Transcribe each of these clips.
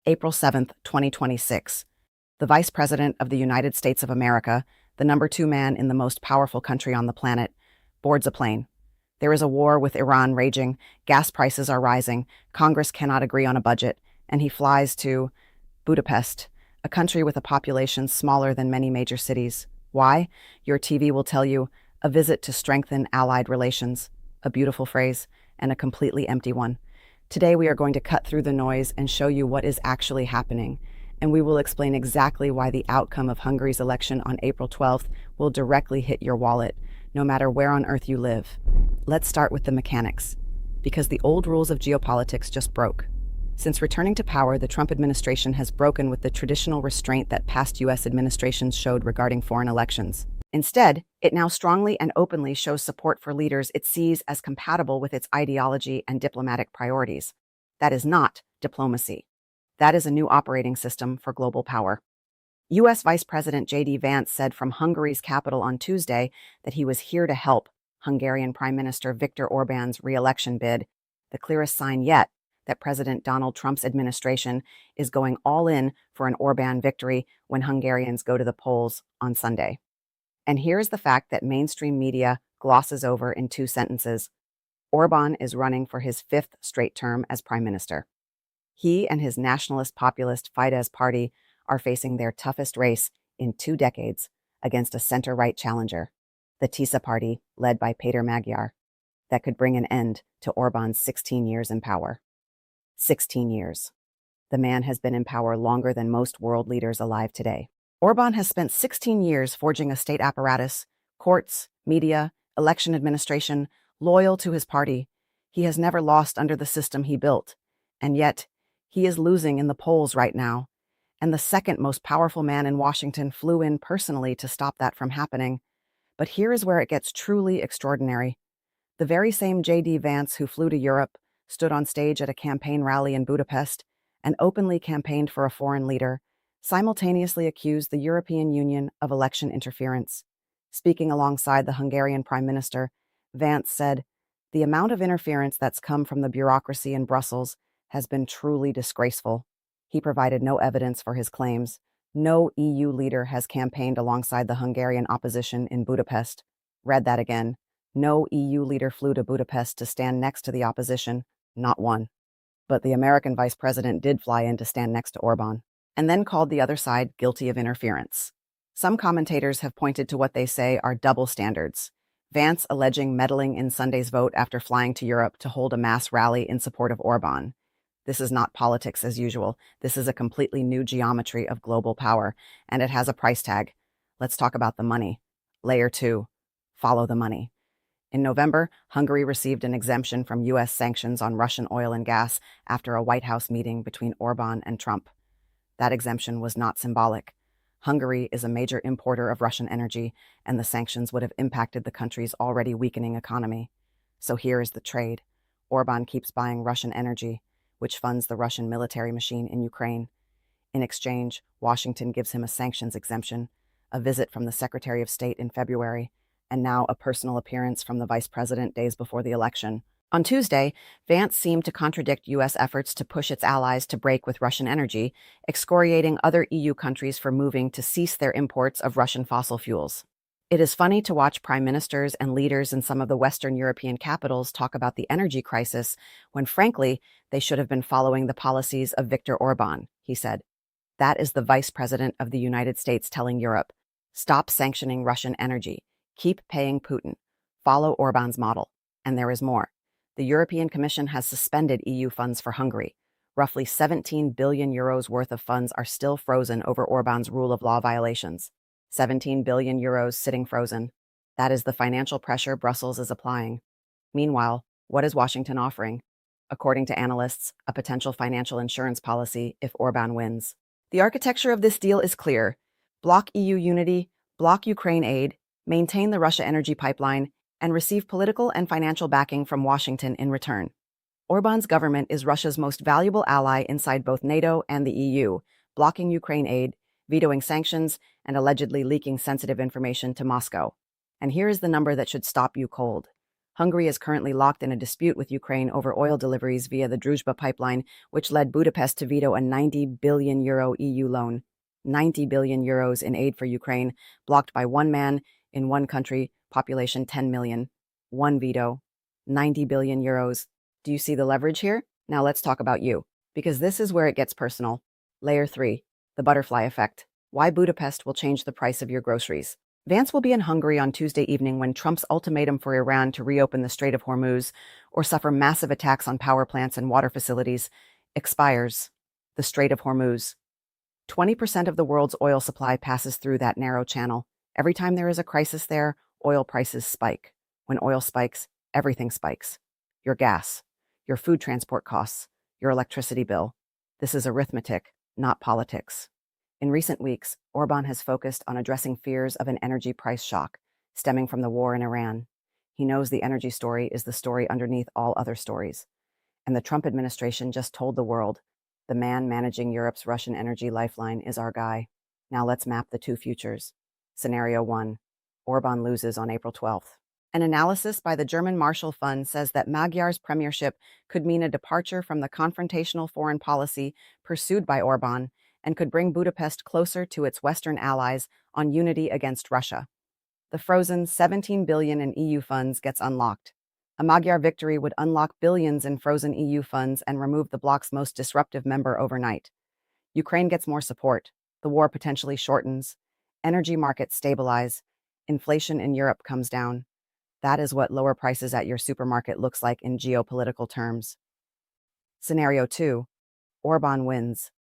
April 7th, 2026. The Vice President of the United States of America, the #2 man in the most powerful country on the planet, boards a plane. There is a war with Iran raging, gas prices are rising, Congress cannot agree on a budget, and he flies to Budapest, a country with a population smaller than many major cities. Why? Your TV will tell you, a visit to strengthen allied relations. A beautiful phrase, and a completely empty one. Today we are going to cut through the noise and show you what is actually happening, and we will explain exactly why the outcome of Hungary's election on April 12th will directly hit your wallet, no matter where on earth you live. Let's start with the mechanics, because the old rules of geopolitics just broke. Since returning to power, the Trump administration has broken with the traditional restraint that past U.S. administrations showed regarding foreign elections. Instead, it now strongly and openly shows support for leaders it sees as compatible with its ideology and diplomatic priorities. That is not diplomacy. That is a new operating system for global power. U.S. Vice President JD Vance said from Hungary's capital on Tuesday that he was here to help Hungarian Prime Minister Viktor Orbán's re-election bid, the clearest sign yet that President Donald Trump's administration is going all in for an Orbán victory when Hungarians go to the polls on Sunday. And here's the fact that mainstream media glosses over in 2 sentences. Orbán is running for his 5th straight term as prime minister. He and his nationalist populist Fidesz party are facing their toughest race in 2 decades against a center-right challenger, the TISA party led by Péter Magyar, that could bring an end to Orbán's 16 years in power. 16 years. The man has been in power longer than most world leaders alive today. Orbán has spent 16 years forging a state apparatus, courts, media, election administration, loyal to his party. He has never lost under the system he built. And yet, he is losing in the polls right now. And the second most powerful man in Washington flew in personally to stop that from happening. But here is where it gets truly extraordinary. The very same JD Vance who flew to Europe, stood on stage at a campaign rally in Budapest, and openly campaigned for a foreign leader, simultaneously accused the European Union of election interference. Speaking alongside the Hungarian Prime Minister, Vance said, "The amount of interference that's come from the bureaucracy in Brussels has been truly disgraceful." He provided no evidence for his claims. No EU leader has campaigned alongside the Hungarian opposition in Budapest. Read that again. No EU leader flew to Budapest to stand next to the opposition, not one. But the American Vice President did fly in to stand next to Orbán, and then called the other side guilty of interference. Some commentators have pointed to what they say are double standards. Vance alleging meddling in Sunday's vote after flying to Europe to hold a mass rally in support of Orbán. This is not politics as usual. This is a completely new geometry of global power, and it has a price tag. Let's talk about the money. Layer 2. Follow the money. In November, Hungary received an exemption from U.S. sanctions on Russian oil and gas after a White House meeting between Orbán and Trump. That exemption was not symbolic. Hungary is a major importer of Russian energy, and the sanctions would have impacted the country's already weakening economy. So here is the trade. Orbán keeps buying Russian energy, which funds the Russian military machine in Ukraine. In exchange, Washington gives him a sanctions exemption, a visit from the Secretary of State in February, and now a personal appearance from the Vice President days before the election. On Tuesday, Vance seemed to contradict U.S. efforts to push its allies to break with Russian energy, excoriating other EU countries for moving to cease their imports of Russian fossil fuels. It is funny to watch prime ministers and leaders in some of the Western European capitals talk about the energy crisis when, frankly, they should have been following the policies of Viktor Orbán, he said. That is the Vice President of the United States telling Europe, stop sanctioning Russian energy, keep paying Putin, follow Orbán's model. And there is more. The European Commission has suspended EU funds for Hungary. Roughly 17 billion euros worth of funds are still frozen over Orbán's rule of law violations. 17 billion euros sitting frozen. That is the financial pressure Brussels is applying. Meanwhile, what is Washington offering? According to analysts, a potential financial insurance policy if Orbán wins. The architecture of this deal is clear. Block EU unity, block Ukraine aid, maintain the Russia energy pipeline, and receive political and financial backing from Washington in return. Orbán's government is Russia's most valuable ally inside both NATO and the EU, blocking Ukraine aid, vetoing sanctions, and allegedly leaking sensitive information to Moscow. And here is the number that should stop you cold. Hungary is currently locked in a dispute with Ukraine over oil deliveries via the Druzhba pipeline, which led Budapest to veto a €90 billion EU loan. €90 billion in aid for Ukraine, blocked by one man in one country, population 10 million. One veto. €90 billion. Do you see the leverage here? Now let's talk about you, because this is where it gets personal. Layer 3. The butterfly effect. Why Budapest will change the price of your groceries. Vance will be in Hungary on Tuesday evening when Trump's ultimatum for Iran to reopen the Strait of Hormuz or suffer massive attacks on power plants and water facilities expires. The Strait of Hormuz. 20% of the world's oil supply passes through that narrow channel. Every time there is a crisis there, oil prices spike. When oil spikes, everything spikes. Your gas, your food transport costs, your electricity bill. This is arithmetic, not politics. In recent weeks, Orbán has focused on addressing fears of an energy price shock stemming from the war in Iran. He knows the energy story is the story underneath all other stories. And the Trump administration just told the world, the man managing Europe's Russian energy lifeline is our guy. Now let's map the two futures. Scenario 1. Orbán loses on April 12th. An analysis by the German Marshall Fund says that Magyar's premiership could mean a departure from the confrontational foreign policy pursued by Orbán and could bring Budapest closer to its Western allies on unity against Russia. The frozen $17 billion in EU funds gets unlocked. A Magyar victory would unlock billions in frozen EU funds and remove the bloc's most disruptive member overnight. Ukraine gets more support. The war potentially shortens. Energy markets stabilize. Inflation in Europe comes down. That is what lower prices at your supermarket looks like in geopolitical terms. Scenario 2. Orbán wins.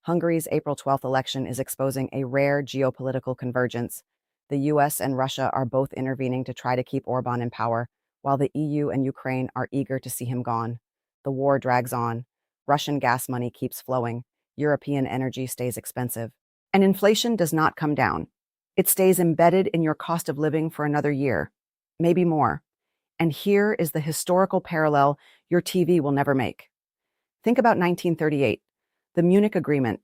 Hungary's April 12th election is exposing a rare geopolitical convergence. The US and Russia are both intervening to try to keep Orbán in power, while the EU and Ukraine are eager to see him gone. The war drags on. Russian gas money keeps flowing. European energy stays expensive. And inflation does not come down. It stays embedded in your cost of living for another year, maybe more. And here is the historical parallel your TV will never make. Think about 1938, the Munich Agreement.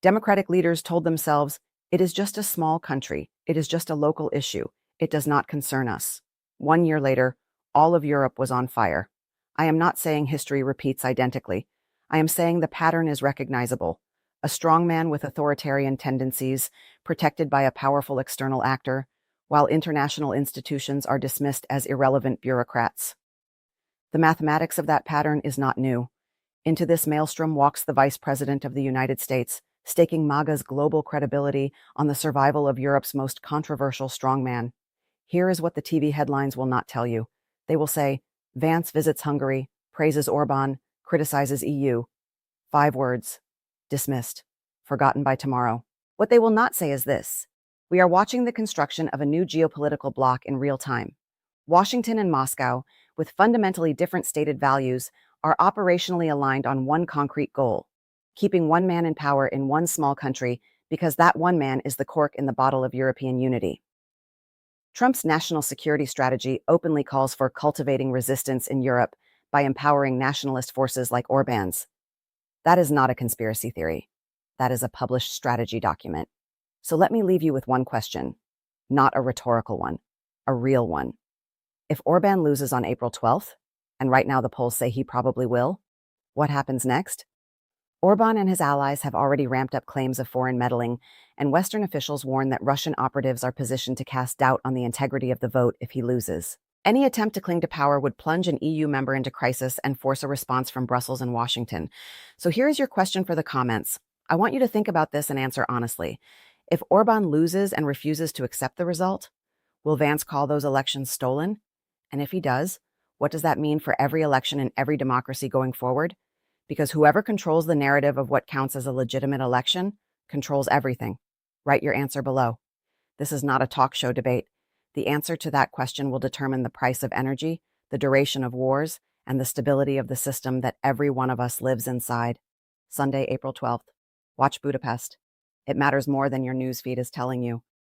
Democratic leaders told themselves, it is just a small country. It is just a local issue. It does not concern us. 1 year later, all of Europe was on fire. I am not saying history repeats identically. I am saying the pattern is recognizable. A strongman with authoritarian tendencies, protected by a powerful external actor, while international institutions are dismissed as irrelevant bureaucrats. The mathematics of that pattern is not new. Into this maelstrom walks the Vice President of the United States, staking MAGA's global credibility on the survival of Europe's most controversial strongman. Here is what the TV headlines will not tell you. They will say, Vance visits Hungary, praises Orbán, criticizes EU. 5 words. Dismissed. Forgotten by tomorrow. What they will not say is this. We are watching the construction of a new geopolitical bloc in real time. Washington and Moscow, with fundamentally different stated values, are operationally aligned on one concrete goal: keeping one man in power in one small country because that one man is the cork in the bottle of European unity. Trump's national security strategy openly calls for cultivating resistance in Europe by empowering nationalist forces like Orbán's. That is not a conspiracy theory. That is a published strategy document. So let me leave you with one question, not a rhetorical one, a real one. If Orbán loses on April 12th, and right now the polls say he probably will, what happens next? Orbán and his allies have already ramped up claims of foreign meddling, and Western officials warn that Russian operatives are positioned to cast doubt on the integrity of the vote if he loses. Any attempt to cling to power would plunge an EU member into crisis and force a response from Brussels and Washington. So here is your question for the comments. I want you to think about this and answer honestly. If Orbán loses and refuses to accept the result, will Vance call those elections stolen? And if he does, what does that mean for every election in every democracy going forward? Because whoever controls the narrative of what counts as a legitimate election controls everything. Write your answer below. This is not a talk show debate. The answer to that question will determine the price of energy, the duration of wars, and the stability of the system that every one of us lives inside. Sunday, April 12th. Watch Budapest. It matters more than your newsfeed is telling you.